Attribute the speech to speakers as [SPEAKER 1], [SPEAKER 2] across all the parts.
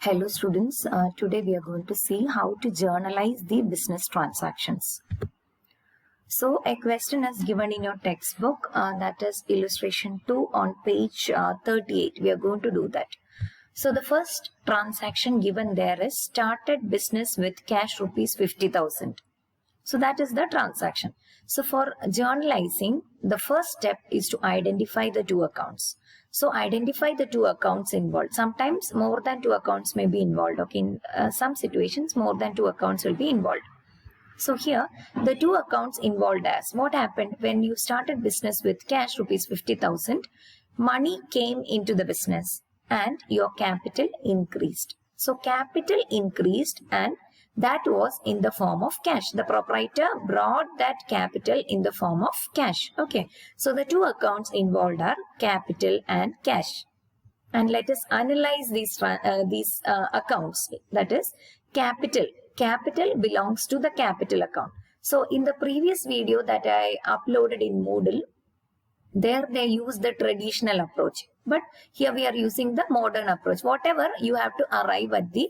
[SPEAKER 1] Hello students, today we are going to see how to journalize the business transactions. So a question is given in your textbook, that is illustration 2 on page 38. We are going to do that. So the first transaction given there is started business with cash rupees 50,000. So that is the transaction. So for journalizing, the first step is to identify the two accounts. So identify the two accounts involved. Sometimes more than two accounts may be involved. Okay, in some situations more than two accounts will be involved. So here the two accounts involved as what happened when you started business with cash rupees 50,000, money came into the business and your capital increased. So capital increased and that was in the form of cash. The proprietor brought that capital in the form of cash. Okay. So the two accounts involved are capital and cash. And let us analyze these accounts. That is capital. Capital belongs to the capital account. So in the previous video that I uploaded in Moodle, there they use the traditional approach. But here we are using the modern approach. Whatever, you have to arrive at the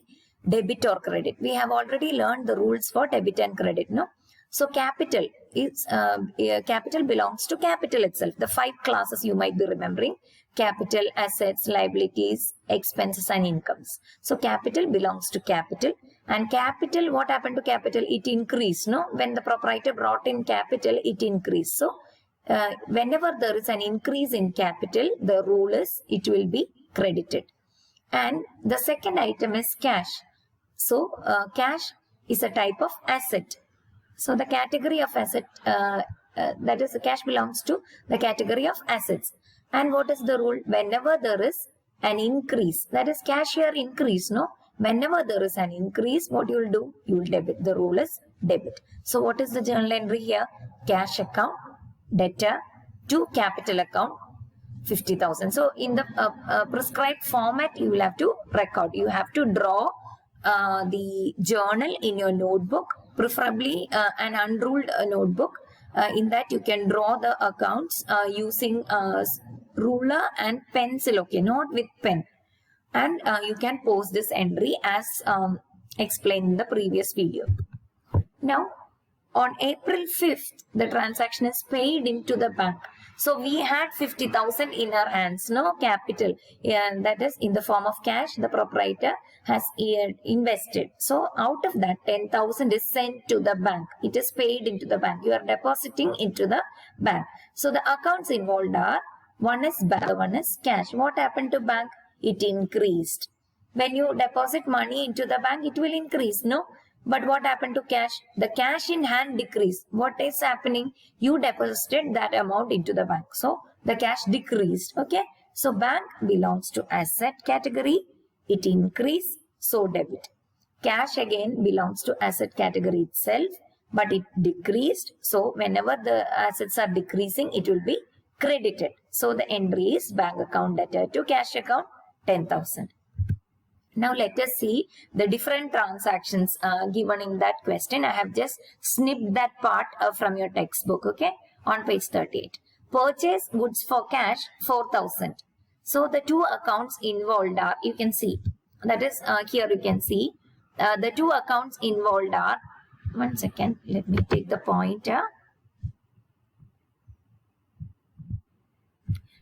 [SPEAKER 1] debit or credit. We have already learned the rules for debit and credit, no? So capital is capital belongs to capital itself. The 5 classes you might be remembering: capital, assets, liabilities, expenses, and incomes. So capital belongs to capital, and capital, what happened to capital? It increased, no? When the proprietor brought in capital, it increased. So whenever there is an increase in capital, the rule is it will be credited. And the second item is cash. So cash is a type of asset. So the category of asset, that is, the cash belongs to the category of assets. And what is the rule? Whenever there is an increase, that is cash here increase, no? Whenever there is an increase, what you will do? You will debit. The rule is debit. So what is the journal entry here? Cash account, debtor to capital account, 50,000. So in the prescribed format, you will have to record. You have to draw the journal in your notebook, preferably an unruled notebook. In that you can draw the accounts using ruler and pencil, okay, not with pen. And you can post this entry as explained in the previous video. Now, on April 5th, the transaction is paid into the bank. So we had 50,000 in our hands, no capital, and that is in the form of cash. The proprietor has invested. So out of that, 10,000 is sent to the bank. It is paid into the bank. You are depositing into the bank. So the accounts involved are, one is bank, one is cash. What happened to bank? It increased. When you deposit money into the bank, it will increase, no? But what happened to cash? The cash in hand decreased. What is happening? You deposited that amount into the bank. So the cash decreased. Okay. So bank belongs to asset category. It increased. So debit. Cash again belongs to asset category itself, but it decreased. So whenever the assets are decreasing, it will be credited. So the entry is bank account debtor to cash account 10,000. Now let us see the different transactions given in that question. I have just snipped that part from your textbook, okay, on page 38. Purchase goods for cash 4,000. So the two accounts involved are, you can see, that is here you can see the two accounts involved are, one second, let me take the pointer.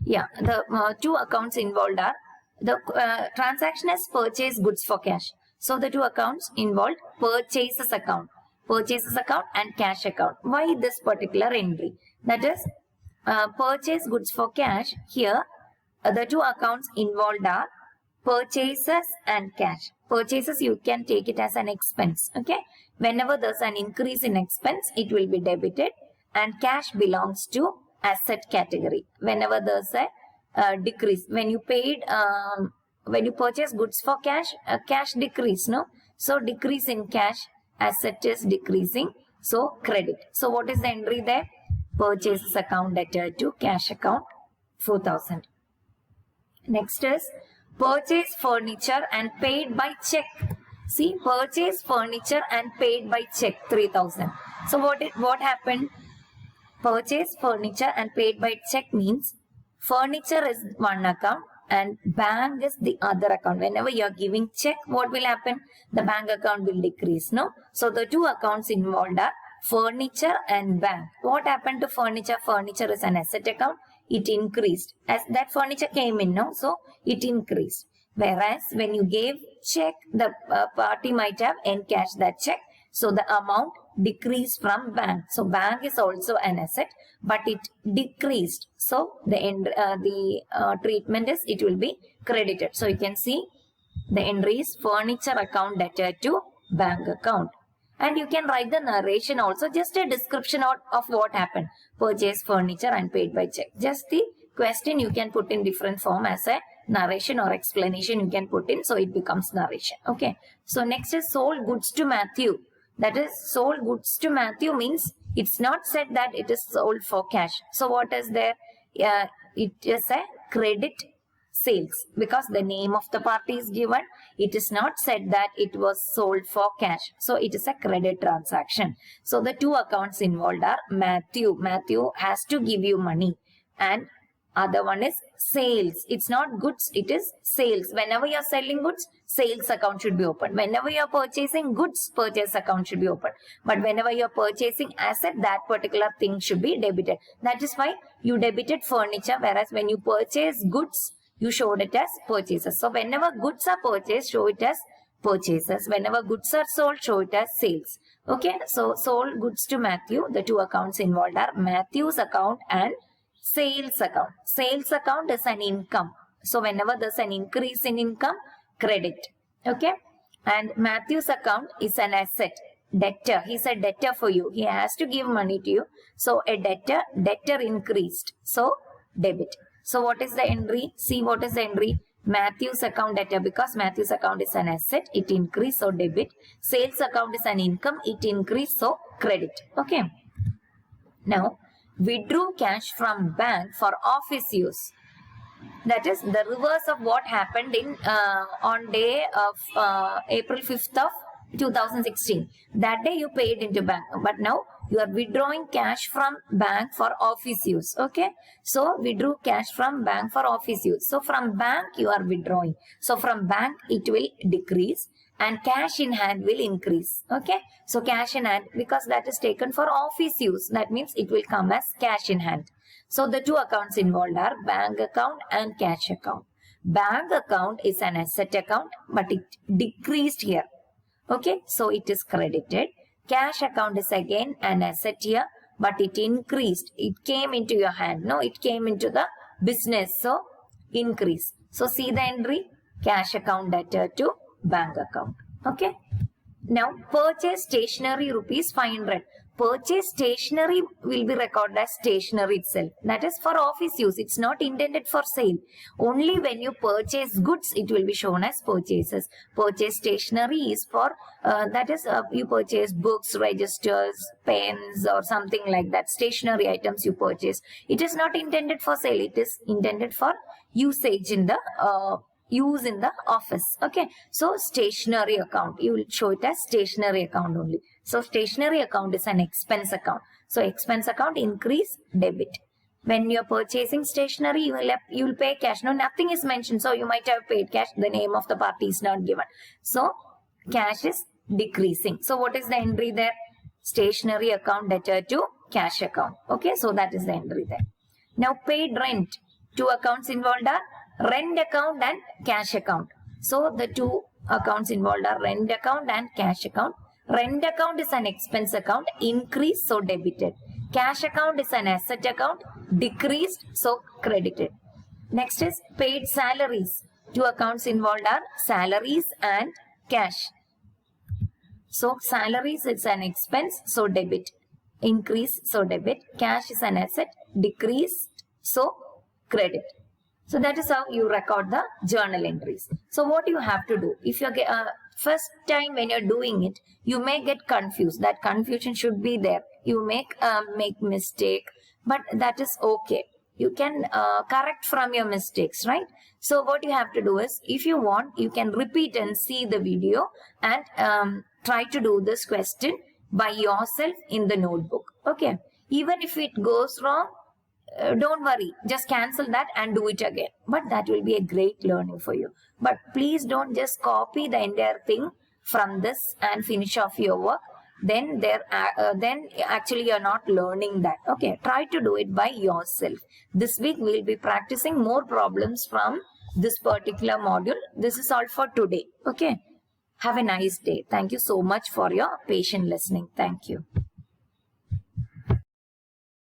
[SPEAKER 1] Yeah, the two accounts involved are, the transaction has purchased goods for cash. So the two accounts involved purchases account and cash account. Why this particular entry? That is purchase goods for cash. Here the two accounts involved are purchases and cash. Purchases, you can take it as an expense. Okay. Whenever there's an increase in expense, it will be debited, and cash belongs to asset category. Whenever there's a decrease, when you paid, when you purchase goods for cash, cash decrease, no? So decrease in cash, asset is decreasing, so credit. So what is the entry there? Purchases account debtor to cash account 4,000. Next is purchase furniture and paid by check. See, purchase furniture and paid by check 3,000. So what happened? Purchase furniture and paid by check means furniture is one account, and bank is the other account. Whenever you are giving check, what will happen? The bank account will decrease, no? So the two accounts involved are furniture and bank. What happened to furniture? Furniture is an asset account. It increased as that furniture came in, no? So it increased. Whereas when you gave check, the party might have encashed that check. So the amount decreased from bank. So bank is also an asset, but it decreased. So the treatment is it will be credited. So you can see the entry is furniture account debtor to bank account. And you can write the narration also, just a description of what happened. Purchase furniture and paid by check. Just the question you can put in different form as a narration or explanation you can put in. So it becomes narration. Okay. So next is sold goods to Matthew. That is sold goods to Matthew means it's not said that it is sold for cash. So what is there? It is a credit sales because the name of the party is given. It is not said that it was sold for cash. So it is a credit transaction. So the two accounts involved are Matthew. Matthew has to give you money, and other one is sales. It's not goods, it is sales. Whenever you are selling goods, sales account should be open. Whenever you are purchasing goods, purchase account should be open. But whenever you are purchasing asset, that particular thing should be debited. That is why you debited furniture, whereas when you purchase goods, you showed it as purchases. So whenever goods are purchased, show it as purchases. Whenever goods are sold, show it as sales. Okay, so sold goods to Matthew. The two accounts involved are Matthew's account and sales account. Sales account is an income. So whenever there's an increase in income, credit. Okay. And Matthew's account is an asset. Debtor. He's a debtor for you. He has to give money to you. So a debtor increased. So debit. So what is the entry? See what is the entry? Matthew's account debtor, because Matthew's account is an asset. It increased. So debit. Sales account is an income. It increased. So credit. Okay. Now, withdrew cash from bank for office use. That is the reverse of what happened in on day of April 5th of 2016. That day you paid into bank, but now you are withdrawing cash from bank for office use. Okay, so withdrew cash from bank for office use. So from bank you are withdrawing. So from bank it will decrease and cash in hand will increase. Okay, so cash in hand, because that is taken for office use, that means it will come as cash in hand. So the two accounts involved are bank account and cash account. Bank account is an asset account, but it decreased here. Okay, so it is credited. Cash account is again an asset here, but it increased. It came into your hand. No, it came into the business. So increase. So see the entry, cash account debtor to bank account. Okay. Now purchase stationery rupees 500. Purchase stationery will be recorded as stationery itself. That is for office use. It's not intended for sale. Only when you purchase goods, it will be shown as purchases. Purchase stationery is for, that is you purchase books, registers, pens or something like that. Stationery items you purchase. It is not intended for sale. It is intended for usage in the use in the office. Okay, so stationery account, you will show it as stationery account only. So stationery account is an expense account. So expense account increase debit. When you are purchasing stationery, you will pay cash. No, nothing is mentioned. So you might have paid cash. The name of the party is not given. So cash is decreasing. So what is the entry there? Stationery account debtor to cash account. Okay, so that is the entry there. Now paid rent. Two accounts involved are rent account and cash account. So the two accounts involved are rent account and cash account. Rent account is an expense account, increased, so debited. Cash account is an asset account, decreased, so credited. Next is paid salaries. Two accounts involved are salaries and cash. So salaries is an expense, so debit. Increase, so debit. Cash is an asset, decreased, so credit. So that is how you record the journal entries. So what you have to do, if you are first time when you're doing it, you may get confused. That confusion should be there. You make mistake, but that is okay. You can correct from your mistakes, right? So what you have to do is, if you want, you can repeat and see the video and try to do this question by yourself in the notebook. Okay. Even if it goes wrong, don't worry, just cancel that and do it again. But that will be a great learning for you. But please don't just copy the entire thing from this and finish off your work. Then then actually you're not learning that. Okay, try to do it by yourself. This week we'll be practicing more problems from this particular module. This is all for today. Okay, have a nice day. Thank you so much for your patient listening. Thank you.